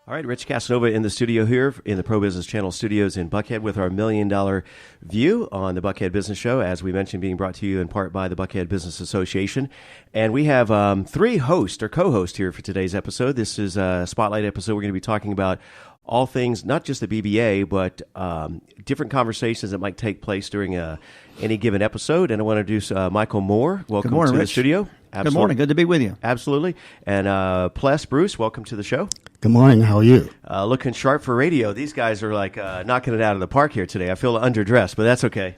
All right, Rich Casanova in the studio here in the Pro Business Channel studios in Buckhead with our $1 Million View on the Buckhead Business Show, as we mentioned, being brought to you in part by the Buckhead Business Association. And we have three hosts or co-hosts here for today's episode. This is a spotlight episode. We're going to be talking about all things, not just the BBA, but different conversations that might take place during any given episode. And I want to introduce Michael Moore. Welcome Good morning, to Rich. the studio. Absolutely. Good morning. Good to be with you. Absolutely. And Ples Bruce, welcome to the show. Good morning. How are you? Looking sharp for radio. These guys are like knocking it out of the park here today. I feel underdressed, but that's okay.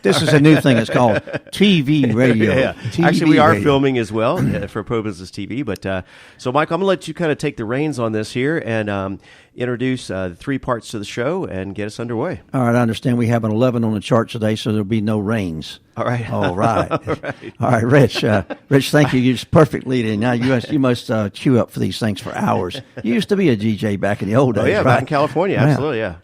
This is a new thing. It's called TV radio. Yeah. TV Actually, we are radio. filming as well for Pro Business TV. But so, Mike, I'm going to let you kind of take the reins on this here and introduce the three parts to the show and get us underway. All right. I understand we have an 11 on the chart today, so there'll be no rains. All right. All right. All right. All right, Rich. Rich, thank you. You're just perfect leading. Now you must queue up for these things for hours. You used to be a DJ back in the old days. Oh yeah, right? back in California. Absolutely, yeah.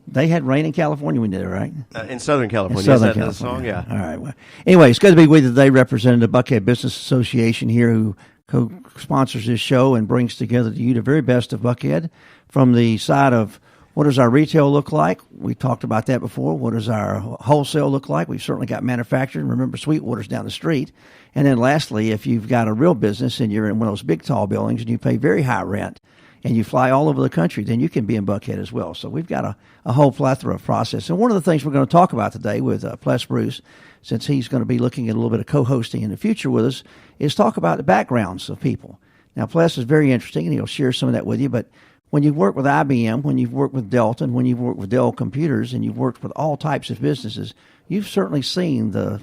They had rain in California when you did it, right? In Southern California. In Southern Is that California. the song? Yeah. All right. Well, anyway, it's good to be with you today, representing the Buckhead Business Association here, who co-sponsors this show and brings together to you the very best of Buckhead from the side of what does our retail look like? We talked about that before. What does our wholesale look like? We've certainly got manufacturing. Remember, Sweetwater's down the street. And then lastly, if you've got a real business and you're in one of those big, tall buildings and you pay very high rent and you fly all over the country, then you can be in Buckhead as well. So we've got a whole plethora of process. And one of the things we're going to talk about today with Ples Bruce, since he's going to be looking at a little bit of co-hosting in the future with us, is talk about the backgrounds of people. Now, Ples is very interesting, and he'll share some of that with you, but when you've worked with IBM, when you've worked with Delta, and when you've worked with Dell Computers, and you've worked with all types of businesses, you've certainly seen the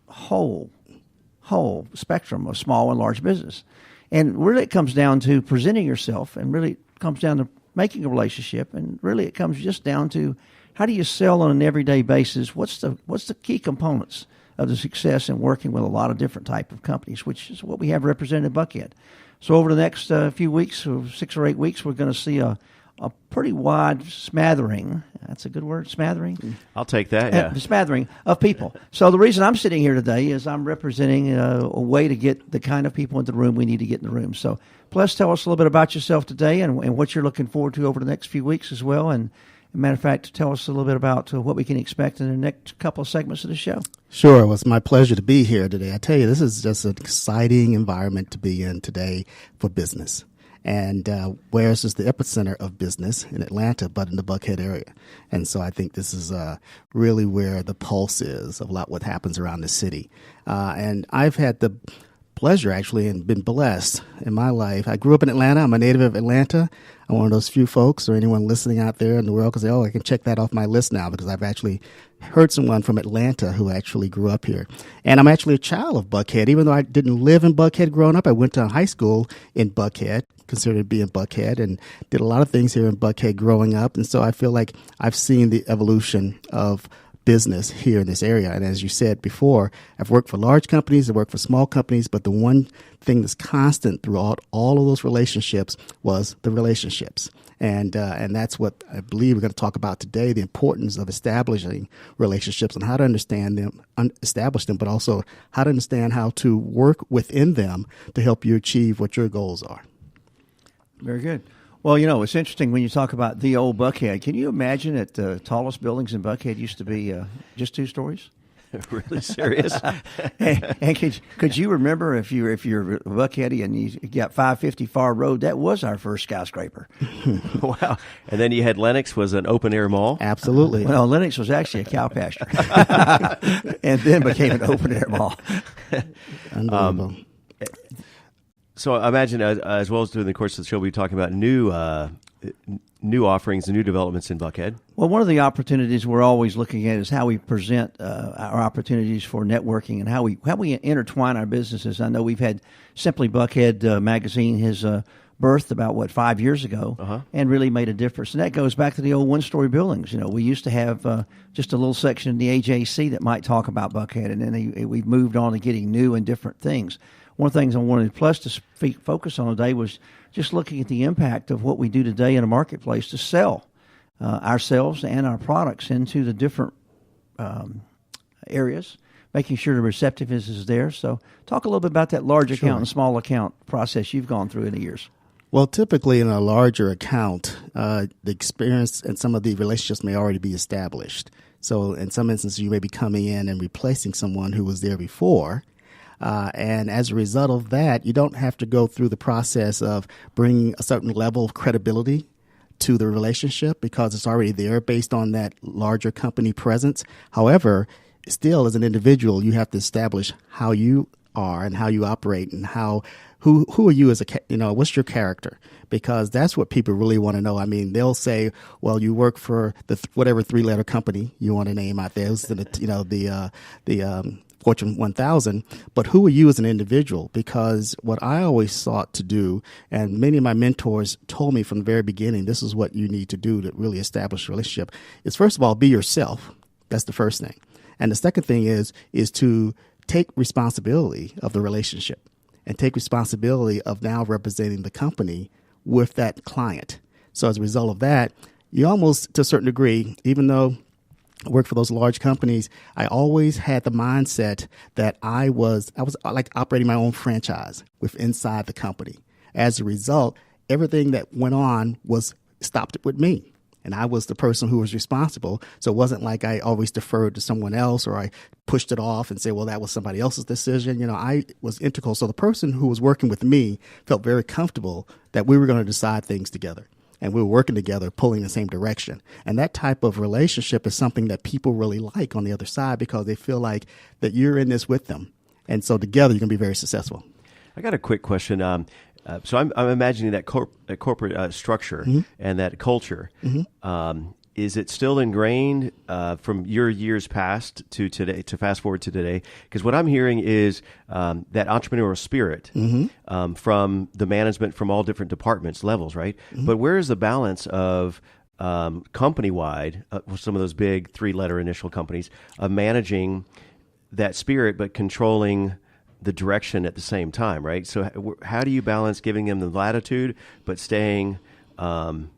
whole spectrum of small and large business. And really it comes down to presenting yourself, and really it comes down to making a relationship, and really it comes just down to how do you sell on an everyday basis? What's the key components of the success in working with a lot of different type of companies, which is what we have represented at Buckhead. So over the next few weeks, 6 or 8 weeks, we're going to see a pretty wide smattering. That's a good word, smattering? I'll take that, yeah. Smattering of people. So the reason I'm sitting here today is I'm representing a way to get the kind of people into the room we need to get in the room. So Ples, tell us a little bit about yourself today and what you're looking forward to over the next few weeks as well. And matter of fact, tell us a little bit about what we can expect in the next couple of segments of the show. Sure. It was my pleasure to be here today. I tell you, this is just an exciting environment to be in today for business. And Wares is the epicenter of business in Atlanta, but in the Buckhead area. And so I think this is really where the pulse is of a lot what happens around the city. And I've had the pleasure, actually, and been blessed in my life. I grew up in Atlanta. I'm a native of Atlanta. I'm one of those few folks, or anyone listening out there in the world, can say, oh, I can check that off my list now, because I've actually heard someone from Atlanta who actually grew up here. And I'm actually a child of Buckhead. Even though I didn't live in Buckhead growing up, I went to high school in Buckhead, considered to be in Buckhead, and did a lot of things here in Buckhead growing up. And so I feel like I've seen the evolution of business here in this area. And as you said before, I've worked for large companies, I've worked for small companies, but the one thing that's constant throughout all of those relationships was the relationships. And that's what I believe we're going to talk about today, the importance of establishing relationships and how to understand them, establish them, but also how to understand how to work within them to help you achieve what your goals are. Very good. Well, it's interesting when you talk about the old Buckhead. Can you imagine that the tallest buildings in Buckhead used to be just 2 stories? Really serious? and could you remember if you're Buckheady and you got 550 Far Road, that was our first skyscraper. Wow. And then you had Lenox was an open air mall? Absolutely. Well, Lenox was actually a cow pasture and then became an open air mall. Unbelievable. So I imagine, as well as during the course of the show, we'll be talking about new offerings and new developments in Buckhead. Well, one of the opportunities we're always looking at is how we present our opportunities for networking and how we intertwine our businesses. I know we've had Simply Buckhead magazine has birthed about 5 years ago, and really made a difference. And that goes back to the old one-story buildings. We used to have just a little section in the AJC that might talk about Buckhead, and then we've moved on to getting new and different things. One of the things I wanted Ples to focus on today was just looking at the impact of what we do today in a marketplace to sell ourselves and our products into the different areas, making sure the receptiveness is there. So talk a little bit about that large account and small account process you've gone through in the years. Well, typically in a larger account, the experience and some of the relationships may already be established. So in some instances, you may be coming in and replacing someone who was there before. And as a result of that, you don't have to go through the process of bringing a certain level of credibility to the relationship because it's already there based on that larger company presence. However, still as an individual, you have to establish how you are and how you operate and who are you as what's your character? Because that's what people really want to know. I mean, they'll say, well, you work for the whatever 3-letter company you want to name out there, the Fortune 1000, but who are you as an individual? Because what I always sought to do, and many of my mentors told me from the very beginning, this is what you need to do to really establish a relationship, is first of all, be yourself. That's the first thing. And the second thing is to take responsibility of the relationship and take responsibility of now representing the company with that client. So as a result of that, you almost, to a certain degree, even though I worked for those large companies, I always had the mindset that I was like operating my own franchise inside the company. As a result, everything that went on was stopped with me. And I was the person who was responsible. So it wasn't like I always deferred to someone else or I pushed it off and said, well, that was somebody else's decision. I was integral. So the person who was working with me felt very comfortable that we were going to decide things together. And we were working together, pulling in the same direction. And that type of relationship is something that people really like on the other side because they feel like that you're in this with them. And so together you can be very successful. I got a quick question. So I'm imagining that corporate structure Mm-hmm. and that culture. Mm-hmm. Is it still ingrained from your years past to today, to fast forward to today? Because what I'm hearing is that entrepreneurial spirit Mm-hmm. from the management from all different departments, levels, right? Mm-hmm. But where is the balance of company-wide, some of those big 3-letter initial companies, of managing that spirit but controlling the direction at the same time, right? So how do you balance giving them the latitude but staying in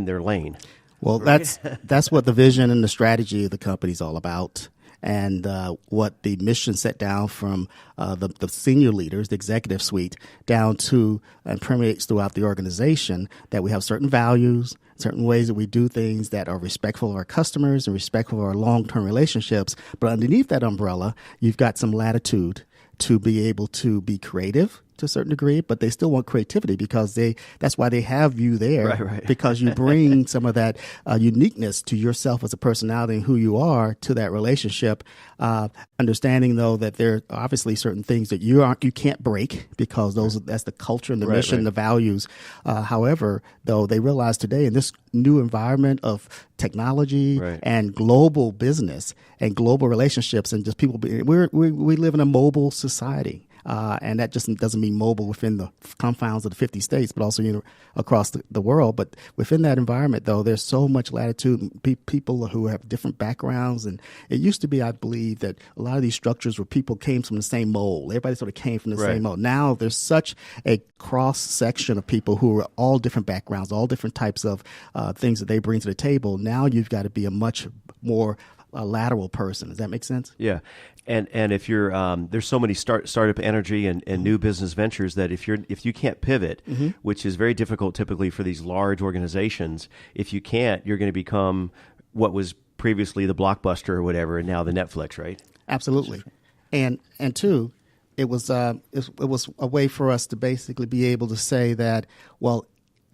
their lane? Well, that's what the vision and the strategy of the company is all about, and what the mission set down from the senior leaders, the executive suite, down to and permeates throughout the organization. That we have certain values, certain ways that we do things that are respectful of our customers and respectful of our long-term relationships. But underneath that umbrella, you've got some latitude to be able to be creative to a certain degree, but they still want creativity because that's why they have you there, right. Because you bring some of that uniqueness to yourself as a personality and who you are to that relationship. Understanding though that there are obviously certain things that you can't break because that's the culture and the mission, the values. However, though they realize today in this new environment of technology and global business and global relationships and just people, we live in a mobile society. And that just doesn't mean mobile within the confines of the 50 states, but also across the world. But within that environment, though, there's so much latitude, people who have different backgrounds. And it used to be, I believe, that a lot of these structures where people came from the same mold. Everybody sort of came from the same mold. Now there's such a cross-section of people who are all different backgrounds, all different types of things that they bring to the table. Now you've got to be a much more lateral person. Does that make sense? Yeah. And if you're there's so many startup energy and new business ventures that if you can't pivot, which is very difficult typically for these large organizations, if you can't, you're going to become what was previously the Blockbuster or whatever, and now the Netflix, right? Absolutely. And two, it was a way for us to basically be able to say that, well,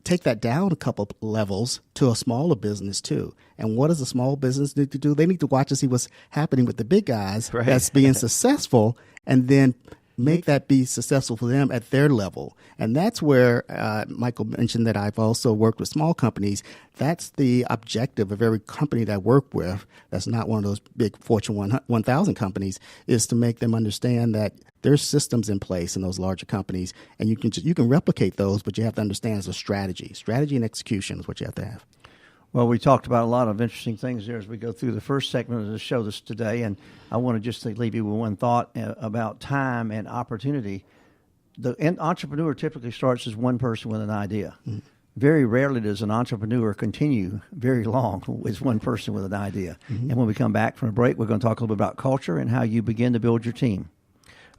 take that down a couple levels to a smaller business too. And what does a small business need to do? They need to watch and see what's happening with the big guys that's being successful, and then make that be successful for them at their level. And that's where Michael mentioned that I've also worked with small companies. That's the objective of every company that I work with that's not one of those big Fortune 1000 companies, is to make them understand that there's systems in place in those larger companies, and you can replicate those, but you have to understand it's a strategy. Strategy and execution is what you have to have. Well, we talked about a lot of interesting things there as we go through the first segment of the show this today, and I want to just leave you with one thought about time and opportunity. The entrepreneur typically starts as one person with an idea. Mm-hmm. Very rarely does an entrepreneur continue very long as one person with an idea. Mm-hmm. And when we come back from a break, we're going to talk a little bit about culture and how you begin to build your team.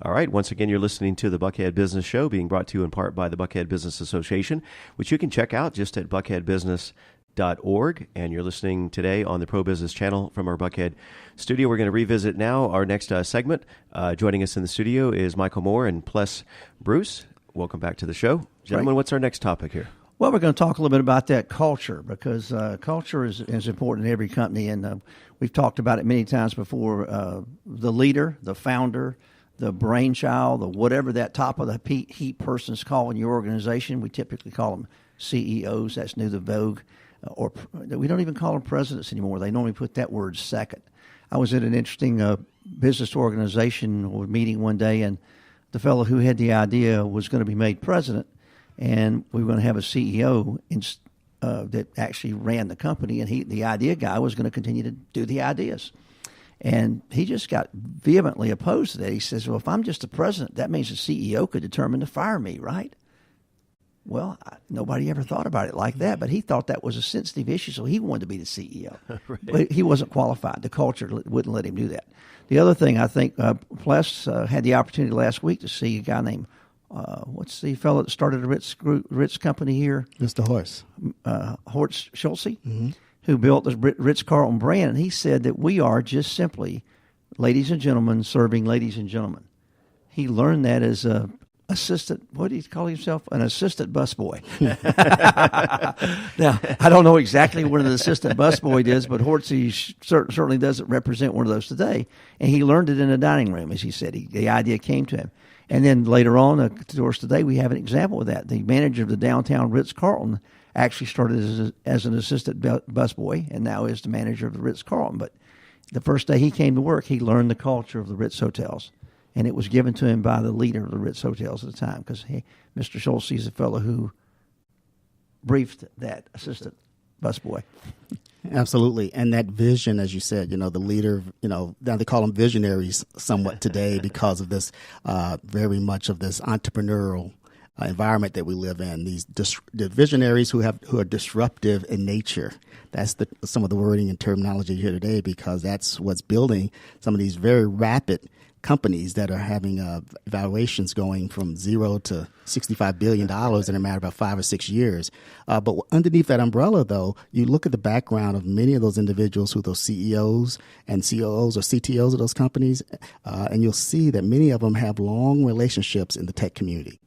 All right. Once again, you're listening to the Buckhead Business Show, being brought to you in part by the Buckhead Business Association, which you can check out just at buckheadbusiness.org. And you're listening today on the Pro Business Channel from our Buckhead studio. We're going to revisit now our next segment. Joining us in the studio is Michael Moore and Ples Bruce. Welcome back to the show. Gentlemen, What's our next topic here? Well, we're going to talk a little bit about that culture, because culture is important in every company, and we've talked about it many times before. The leader, the founder, the brainchild, the whatever that top of the heap person's called in your organization, we typically call them CEOs. That's new the vogue. Or we don't even call them presidents anymore. They normally put that word second. I was at an interesting business organization or meeting one day, and the fellow who had the idea was going to be made president, and we were going to have a CEO that actually ran the company, and the idea guy was going to continue to do the ideas. And he just got vehemently opposed to that. He says, well, if I'm just the president, that means the CEO could determine to fire me, right? Well, nobody ever thought about it like that, but he thought that was a sensitive issue, so he wanted to be the CEO. Right. But he wasn't qualified. The culture wouldn't let him do that. The other thing, I think, Ples had the opportunity last week to see a guy named, what's the fellow that started a Ritz company here? Mr. Horst. Horst Schulze, who built the Ritz-Carlton brand, and he said that we are just simply ladies and gentlemen serving ladies and gentlemen. He learned that as a assistant, what did he call himself? An assistant busboy. Now, I don't know exactly what an assistant busboy is, but Hortzy certainly doesn't represent one of those today. And he learned it in a dining room, as he said. The idea came to him. And then later on, of course, today we have an example of that. The manager of the downtown Ritz-Carlton actually started as an assistant busboy and now is the manager of the Ritz-Carlton. But the first day he came to work, he learned the culture of the Ritz hotels. And it was given to him by the leader of the Ritz hotels at the time, because Mr. Schulze is the fellow who briefed that assistant busboy. Absolutely. And that vision, as you said, the leader, now they call them visionaries somewhat today because of this, very much of this entrepreneurial environment that we live in. The visionaries who are disruptive in nature. That's some of the wording and terminology here today, because that's what's building some of these very rapid companies that are having valuations going from $0 to $65 billion in a matter of about 5 or 6 years. But underneath that umbrella, though, you look at the background of many of those individuals, who those CEOs and COOs or CTOs of those companies, and you'll see that many of them have long relationships in the tech community.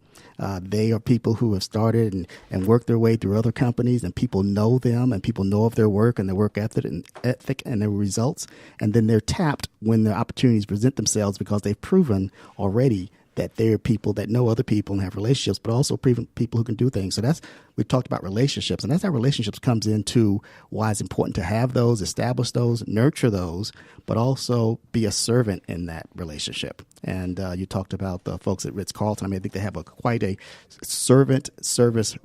They are people who have started and worked their way through other companies, and people know them, and people know of their work and their work ethic and their results. And then they're tapped when the opportunities present themselves, because they've proven already that they're people that know other people and have relationships, but also people who can do things. So we talked about relationships, and that's how relationships comes into why it's important to have those, establish those, nurture those, but also be a servant in that relationship. And you talked about the folks at Ritz-Carlton. I think they have quite a servant service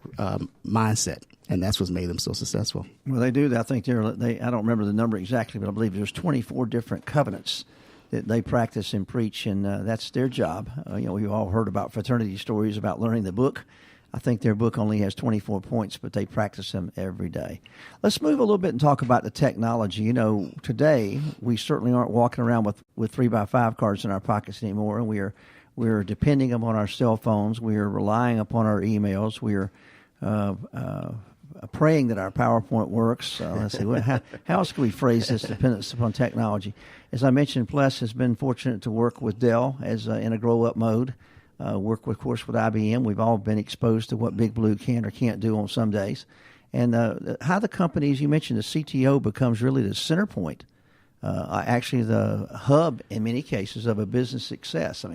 mindset, and that's what's made them so successful. Well, they do. I think I don't remember the number exactly, but I believe there's 24 different covenants that they practice and preach, and that's their job. We've all heard about fraternity stories about learning the book. I think their book only has 24 points, but they practice them every day. Let's move a little bit and talk about the technology. Today we certainly aren't walking around with 3x5 cards in our pockets anymore, and we're depending upon our cell phones. We are relying upon our emails. We are praying that our PowerPoint works. Let's see, how else can we phrase this dependence upon technology? As I mentioned, Ples has been fortunate to work with Dell as in a grow-up mode. Work, of course, with IBM. We've all been exposed to what Big Blue can or can't do on some days. And how the company, as you mentioned, the CTO becomes really the center point, actually the hub in many cases of a business success.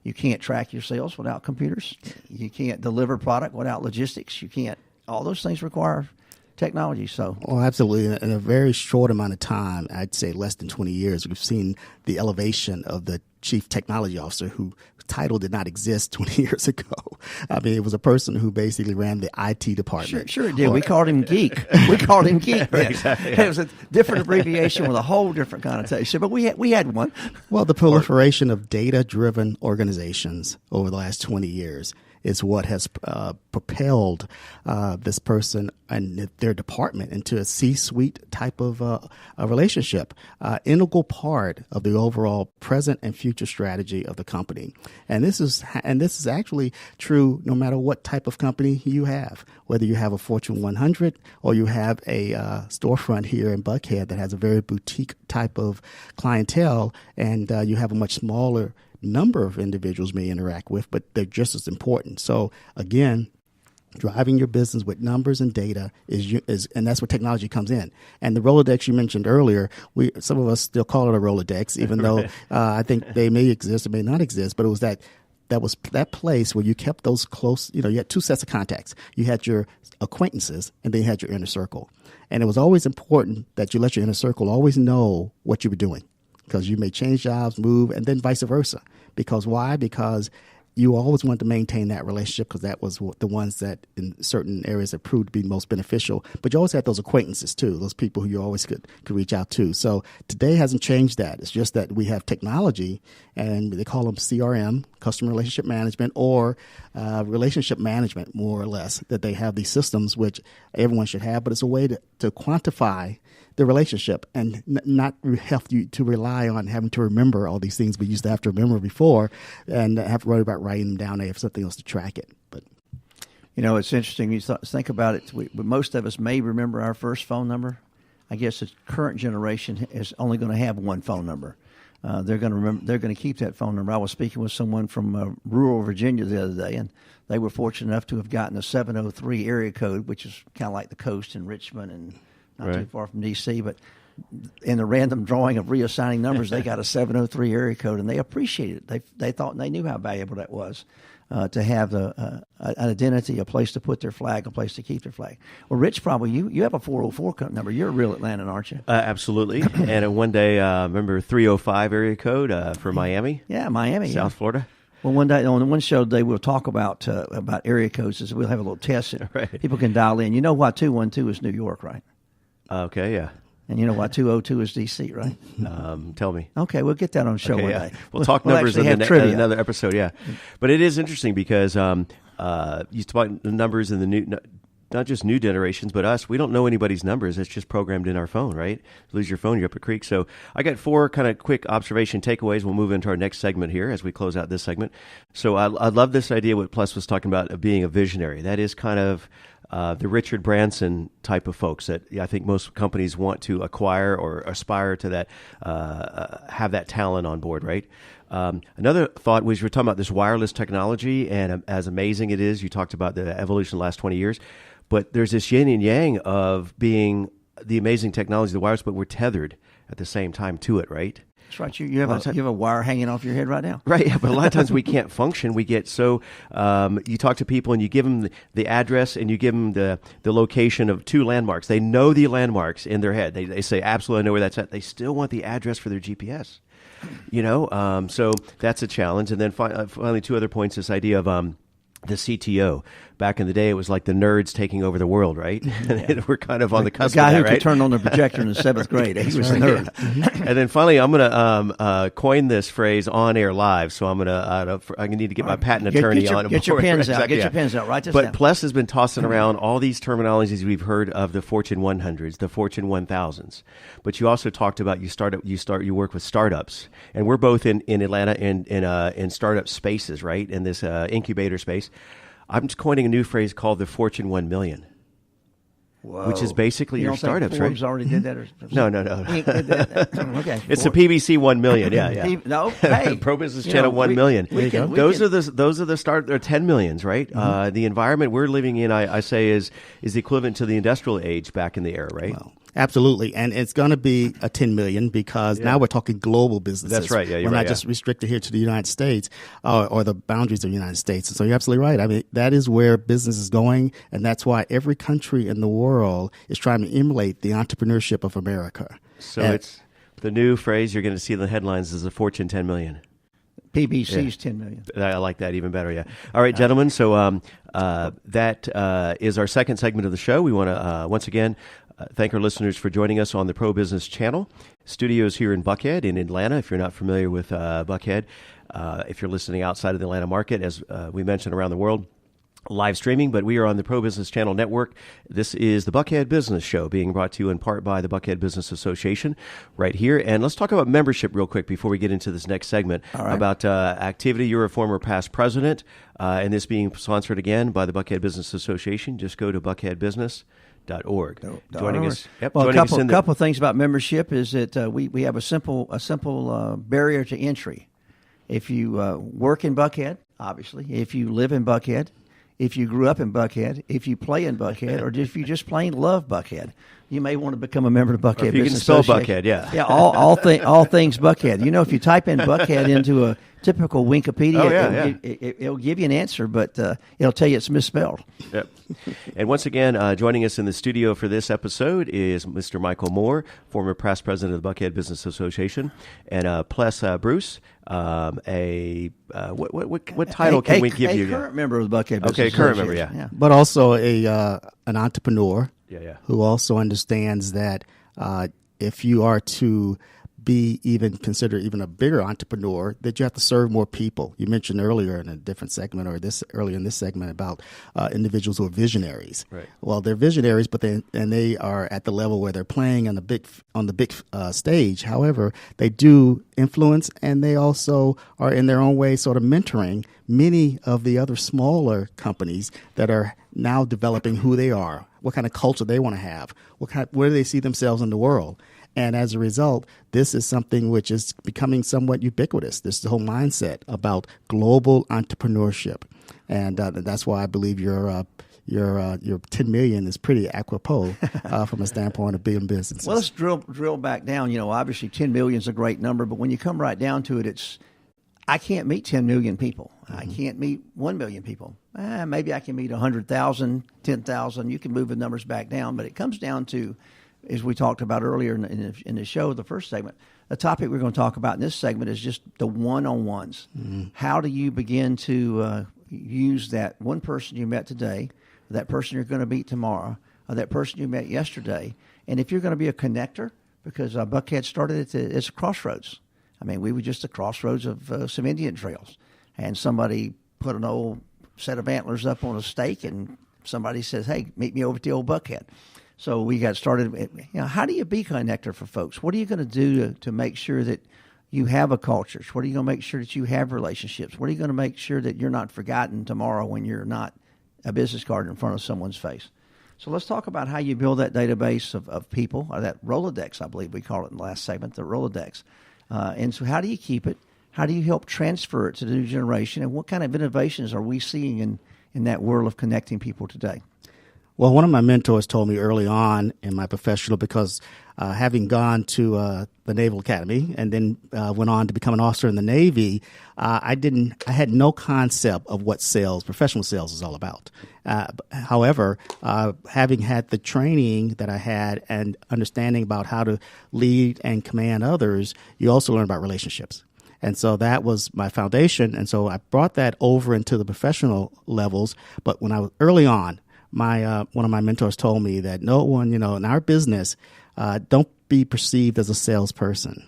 You can't track your sales without computers. You can't deliver product without logistics. You can't. All those things require technology. So, absolutely. In a very short amount of time, I'd say less than 20 years, we've seen the elevation of the chief technology officer, whose title did not exist 20 years ago. It was a person who basically ran the IT department. Sure it did. We called him Geek. Exactly, yeah. It was a different abbreviation with a whole different connotation, but we had one. Well, the proliferation of data-driven organizations over the last 20 years is what has propelled this person and their department into a C-suite type of a relationship, integral part of the overall present and future strategy of the company. And this is actually true no matter what type of company you have, whether you have a Fortune 100 or you have a storefront here in Buckhead that has a very boutique type of clientele, and you have a much smaller number of individuals may interact with, but they're just as important. So again, driving your business with numbers and data is and that's where technology comes in. And the Rolodex you mentioned earlier, some of us still call it a Rolodex, even though I think they may exist or may not exist, but it was that place where you kept those close, you had two sets of contacts. You had your acquaintances and then you had your inner circle. And it was always important that you let your inner circle always know what you were doing, because you may change jobs, move, and then vice versa. Because why? Because you always want to maintain that relationship, because that was the ones that in certain areas have proved to be most beneficial. But you always had those acquaintances too, those people who you always could reach out to. So today hasn't changed that. It's just that we have technology, and they call them CRM, customer relationship management, or relationship management, more or less, that they have these systems which everyone should have. But it's a way to quantify the relationship and not have you to rely on having to remember all these things we used to have to remember before and have to worry about writing them down. They have something else to track it. But it's interesting. You think about it. Most of us may remember our first phone number. I guess the current generation is only going to have one phone number. They're going to remember. They're going to keep that phone number. I was speaking with someone from rural Virginia the other day, and they were fortunate enough to have gotten a 703 area code, which is kind of like the coast in Richmond and not too far from D.C., but in the random drawing of reassigning numbers, they got a 703 area code, and they appreciated it. They thought they knew how valuable that was to have an identity, a place to put their flag, a place to keep their flag. Well, Rich, probably you have a 404 number. You're a real Atlantan, aren't you? Absolutely. And one day, remember 305 area code for Miami? Yeah, Miami. South Florida. Well, one day on one show today we'll talk about area codes. We'll have a little test. Right. People can dial in. You know why 212 is New York, right? Okay, yeah. And you know why 202 is D.C., right? Tell me. Okay, we'll get that on the show one day. We'll talk numbers in another episode, yeah. But it is interesting because you talk about the numbers in the new, not just new generations, but us. We don't know anybody's numbers. It's just programmed in our phone, right? Lose your phone, you're up a creek. So I got 4 kind of quick observation takeaways. We'll move into our next segment here as we close out this segment. So I love this idea what Ples was talking about of being a visionary. That is kind of the Richard Branson type of folks that I think most companies want to acquire or aspire to that, have that talent on board, right? Another thought was you were talking about this wireless technology and as amazing it is. You talked about the evolution of the last 20 years, but there's this yin and yang of being the amazing technology, the wireless, but we're tethered at the same time to it, right? That's right. You have a wire hanging off your head right now. Right, yeah, but a lot of times we can't function. We get so you talk to people and you give them the address and you give them the location of 2 landmarks. They know the landmarks in their head. They say, absolutely, I know where that's at. They still want the address for their GPS. So that's a challenge. And then finally, 2 other points, this idea of the CTO. Back in the day, it was like the nerds taking over the world, right? And we're kind of on the cusp of that, right? The guy who could turn on the projector in the 7th grade. He was a nerd. Yeah. And then finally, I'm going to coin this phrase on air live. So I'm going to need to get my patent attorney on. Get your pens out. Get your pens out. Write this down. But Ples has been tossing around all these terminologies we've heard of the Fortune 100s, the Fortune 1000s. But you also talked about you work with startups, and we're both in Atlanta in startup spaces, right? In this incubator space. I'm just coining a new phrase called the Fortune 1 million, which is basically your startups, right? Forbes already did that? No. Okay. It's the PBC 1 million, yeah. No, hey. Pro Business Channel 1 million. Those are the start, or 10 millions, right? Mm-hmm. The environment we're living in, I say, is the equivalent to the industrial age back in the era, right? Well, absolutely. And it's going to be a 10 million because now we're talking global businesses. That's right. Yeah, we're not just restricted here to the United States or the boundaries of the United States. So you're absolutely right. I mean, that is where business is going. And that's why every country in the world is trying to emulate the entrepreneurship of America. So it's the new phrase you're going to see in the headlines is the Fortune 10 million. PBC's 10 million. I like that even better, yeah. All right, gentlemen, so that is our second segment of the show. We want to, once again, thank our listeners for joining us on the Pro Business Channel. Studios here in Buckhead, in Atlanta, if you're not familiar with Buckhead. if you're listening outside of the Atlanta market, as we mentioned, around the world, live streaming, but we are on the Pro Business Channel Network. This is the Buckhead Business Show, being brought to you in part by the Buckhead Business Association right here. And let's talk about membership real quick before we get into this next segment. All right. About activity. You're a former past president, and this being sponsored again by the Buckhead Business Association. Just go to buckheadbusiness.org. Joining us. Yep, Well, joining us a couple of things about membership is that we have a simple barrier to entry. If you work in Buckhead, obviously, if you live in Buckhead, if you grew up in Buckhead, if you play in Buckhead, or if you just plain love Buckhead, you may want to become a member of the Buckhead you Business can spell Association. Buckhead, yeah. Yeah, all things Buckhead. You know, if you type in Buckhead into a typical Wikipedia, it'll give you an answer, but it'll tell you it's misspelled. Yep. And once again, joining us in the studio for this episode is Mr. Michael Moore, former past president of the Buckhead Business Association, and Ples Bruce, what title can we give you? A current member of the Buckhead Business Okay, current Association. member, yeah. But also an entrepreneur Yeah. who also understands that if you are to be considered even a bigger entrepreneur, that you have to serve more people. You mentioned earlier in a different segment, or earlier in this segment, about individuals who are visionaries. Right. Well, they're visionaries, but they are at the level where they're playing on the big stage. However, they do influence, and they also are in their own way sort of mentoring many of the other smaller companies that are now developing who they are, what kind of culture they want to have, where do they see themselves in the world. And as a result, this is something which is becoming somewhat ubiquitous. This is the whole mindset about global entrepreneurship, and that's why I believe your 10 million is pretty apropos from a standpoint of building businesses. Well, let's drill back down. You know, obviously 10 million is a great number, but when you come right down to it, I can't meet 10 million people. Mm-hmm. I can't meet 1 million people. Maybe I can meet 100,000, 10,000. You can move the numbers back down, but it comes down to, as we talked about earlier in the show, the first segment, the topic we're going to talk about in this segment is just the one-on-ones. Mm-hmm. How do you begin to use that one person you met today, that person you're going to meet tomorrow, or that person you met yesterday, and if you're going to be a connector, because Buckhead started it's a crossroads. I mean, we were just a crossroads of some Indian trails, and somebody put an old set of antlers up on a stake, and somebody says, "Hey, meet me over at the old Buckhead." So we got started. You know, how do you be a connector for folks? What are you going to do to make sure that you have a culture? What are you going to make sure that you have relationships? What are you going to make sure that you're not forgotten tomorrow when you're not a business card in front of someone's face? So let's talk about how you build that database of people, or that Rolodex, I believe we call it in the last segment, the Rolodex. And so how do you keep it? How do you help transfer it to the new generation? And what kind of innovations are we seeing in that world of connecting people today? Well, one of my mentors told me early on in my professional, because having gone to the Naval Academy and then went on to become an officer in the Navy, I had no concept of what professional sales is all about. However, having had the training that I had and understanding about how to lead and command others, you also learn about relationships. And so that was my foundation. And so I brought that over into the professional levels. But when I was early on, one of my mentors told me that no one, in our business, don't be perceived as a salesperson.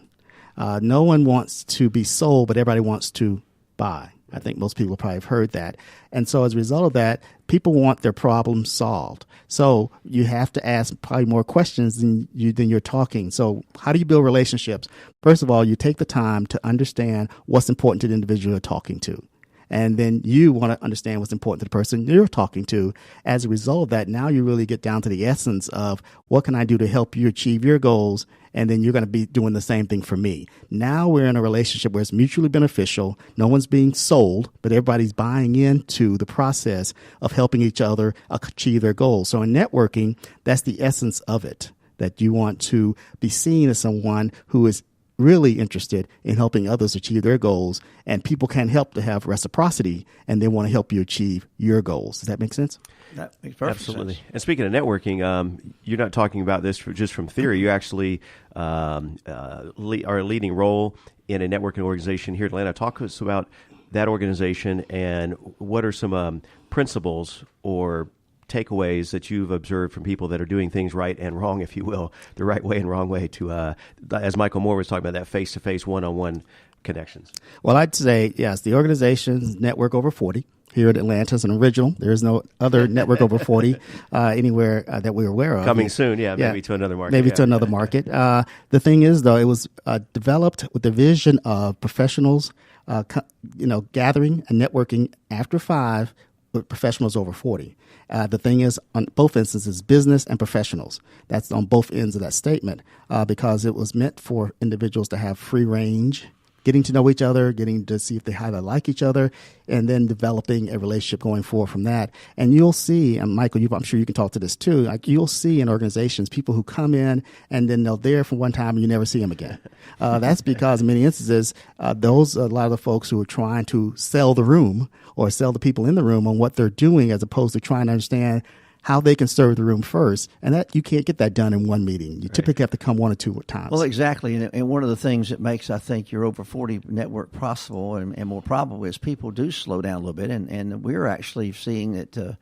No one wants to be sold, but everybody wants to buy. I think most people probably have heard that. And so as a result of that, people want their problems solved. So you have to ask probably more questions than you're talking. So how do you build relationships? First of all, you take the time to understand what's important to the individual you're talking to. And then you want to understand what's important to the person you're talking to. As a result of that, now you really get down to the essence of what can I do to help you achieve your goals? And then you're going to be doing the same thing for me. Now we're in a relationship where it's mutually beneficial. No one's being sold, but everybody's buying into the process of helping each other achieve their goals. So in networking, that's the essence of it, that you want to be seen as someone who is really interested in helping others achieve their goals, and people can't help to have reciprocity, and they want to help you achieve your goals. Does that make sense? That makes perfect Absolutely. sense. And speaking of networking, you're not talking about this just from theory. You actually are a leading role in a networking organization here in Atlanta. Talk to us about that organization and what are some principles or takeaways that you've observed from people that are doing things right and wrong, if you will, the right way and wrong way to, as Michael Moore was talking about, that face-to-face, one-on-one connections? Well, I'd say, yes, the organization's Network Over 40 here in Atlanta is an original. There is no other Network Over 40 anywhere that we're aware of. Coming soon, maybe to another market. Maybe to another market. The thing is, though, it was developed with the vision of professionals, gathering and networking after 5 with professionals over 40. The thing is, on both instances, business and professionals. That's on both ends of that statement because it was meant for individuals to have free range, getting to know each other, getting to see if how they like each other, and then developing a relationship going forward from that. And you'll see, and Michael, I'm sure you can talk to this too, like you'll see in organizations people who come in and then they're there for one time and you never see them again. That's because in many instances, a lot of the folks who are trying to sell the room or sell the people in the room on what they're doing as opposed to trying to understand how they can serve the room first. And that you can't get that done in one meeting. You typically have to come 1 or 2 times. Well, exactly. And one of the things that makes, I think, your over 40 network possible and more probable is people do slow down a little bit. And we're actually seeing that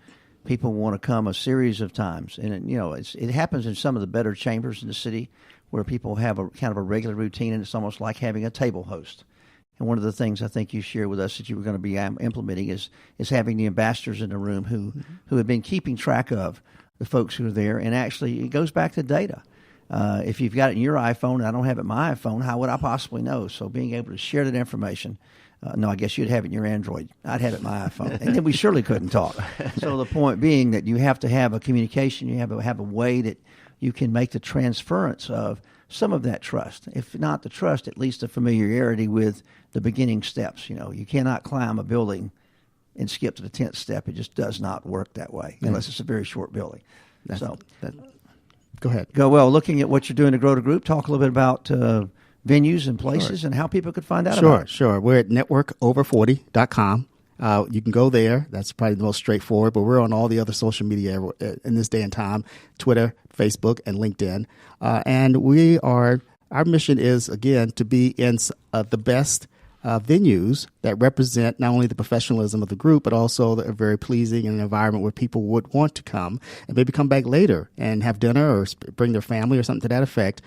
people want to come a series of times. And, it happens in some of the better chambers in the city where people have a kind of a regular routine, and it's almost like having a table host. And one of the things I think you shared with us that you were going to be implementing is having the ambassadors in the room who have been keeping track of the folks who are there. And actually, it goes back to data. If you've got it in your iPhone and I don't have it in my iPhone, how would I possibly know? So being able to share that information. No, I guess you'd have it in your Android. I'd have it in my iPhone. And then we surely couldn't talk. So the point being that you have to have a communication. You have a way that you can make the transference of some of that trust. If not the trust, at least the familiarity with the beginning steps. You cannot climb a building and skip to the 10th step. It just does not work that way unless it's a very short building. Go ahead. Well, looking at what you're doing to grow the group, talk a little bit about venues and places and how people could find out about it. Sure. We're at networkover40.com. You can go there. That's probably the most straightforward, but we're on all the other social media in this day and time, Twitter, Facebook, and LinkedIn. And our mission is, again, to be in the best venues that represent not only the professionalism of the group, but also a very pleasing and an environment where people would want to come and maybe come back later and have dinner or bring their family or something to that effect,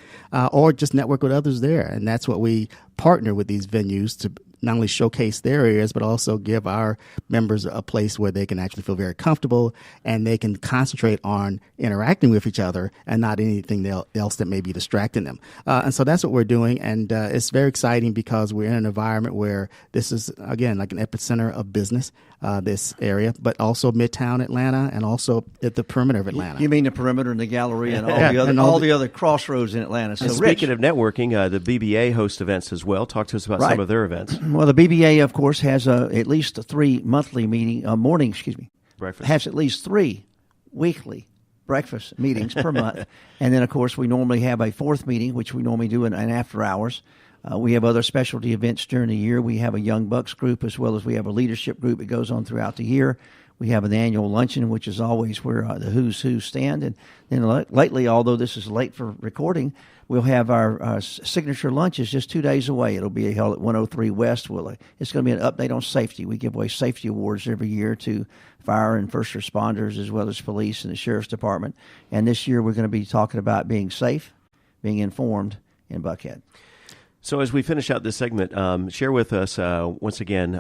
or just network with others there. And that's what we partner with these venues to not only showcase their areas, but also give our members a place where they can actually feel very comfortable and they can concentrate on interacting with each other and not anything else that may be distracting them. And so that's what we're doing. And it's very exciting because we're in an environment where this is, again, like an epicenter of business, this area, but also Midtown Atlanta and also at the perimeter of Atlanta. You mean the perimeter and the gallery and all the other crossroads in Atlanta. So speaking of networking, the BBA hosts events as well. Talk to us about some of their events. Well, the BBA, of course, has at least 3 monthly breakfast. Has at least 3 weekly breakfast meetings per month. And then, of course, we normally have a 4th meeting, which we normally do in after hours. We have other specialty events during the year. We have a Young Bucks group as well as we have a leadership group that goes on throughout the year. We have an annual luncheon, which is always where the who's who stand. And then lately, although this is late for recording, we'll have our signature lunches just 2 days away. It'll be held at 103 West. It's going to be an update on safety. We give away safety awards every year to fire and first responders as well as police and the sheriff's department. And this year we're going to be talking about being safe, being informed in Buckhead. So as we finish out this segment, share with us once again,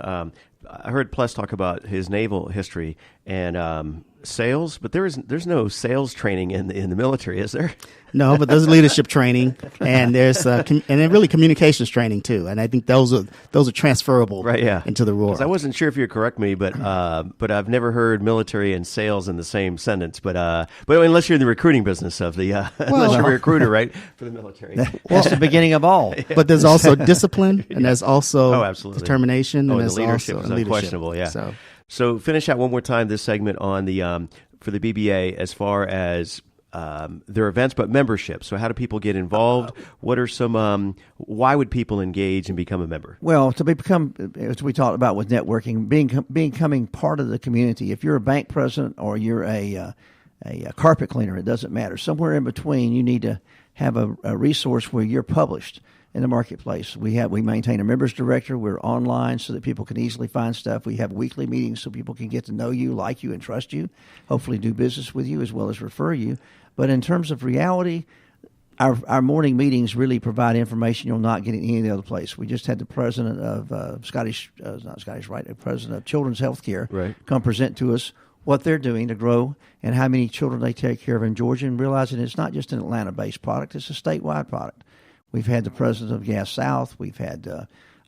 I heard Ples talk about his naval history and sales, but there's no sales training in the military, is there? No, but there's leadership training and there's and then really communications training too. And I think those are transferable into the role. I wasn't sure if you'd correct me, but I've never heard military and sales in the same sentence. But unless you're in the recruiting business of the unless you're a recruiter, right, for the military. That's the beginning of all. But there's also discipline and there's also and determination. And the leadership is unquestionable. Yeah. So finish out one more time this segment on the for the BBA as far as their events, but membership. So how do people get involved? What are some, why would people engage and become a member? Well, to become, as we talked about with networking, becoming part of the community. If you're a bank president or you're a carpet cleaner, it doesn't matter. Somewhere in between, you need to have a resource where you're published in the marketplace. We maintain a members director. We're online so that people can easily find stuff. We have weekly meetings so people can get to know you, like you, and trust you, hopefully do business with you as well as refer you. But in terms of reality, our morning meetings really provide information you'll not get in any other place. We just had the president of the president of Children's Healthcare come present to us what they're doing to grow and how many children they take care of in Georgia, and realizing it's not just an Atlanta-based product, it's a statewide product. We've had the president of Gas South. We've had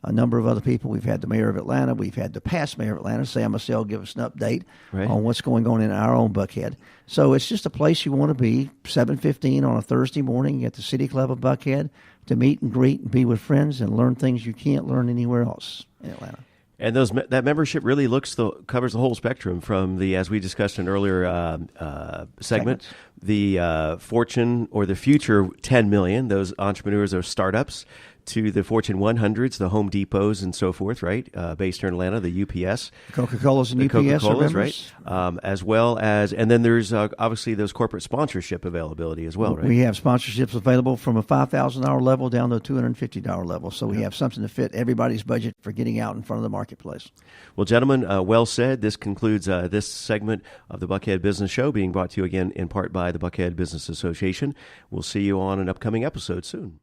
a number of other people. We've had the mayor of Atlanta. We've had the past mayor of Atlanta, Sam Massell, give us an update on what's going on in our own Buckhead. So it's just a place you want to be, 7:15 on a Thursday morning at the City Club of Buckhead, to meet and greet and be with friends and learn things you can't learn anywhere else in Atlanta. And that membership really covers the whole spectrum, from the, as we discussed in an earlier segment, the Fortune or the future 10 million, those entrepreneurs or startups, to the Fortune 100s, the Home Depots and so forth, right? Based here in Atlanta, the UPS. Coca-Colas and UPS are members. Right? As well as, and then there's obviously those corporate sponsorship availability as well, right? We have sponsorships available from a $5,000 level down to a $250 level. So we have something to fit everybody's budget for getting out in front of the marketplace. Well, gentlemen, well said. This concludes this segment of the Buckhead Business Show, being brought to you again in part by the Buckhead Business Association. We'll see you on an upcoming episode soon.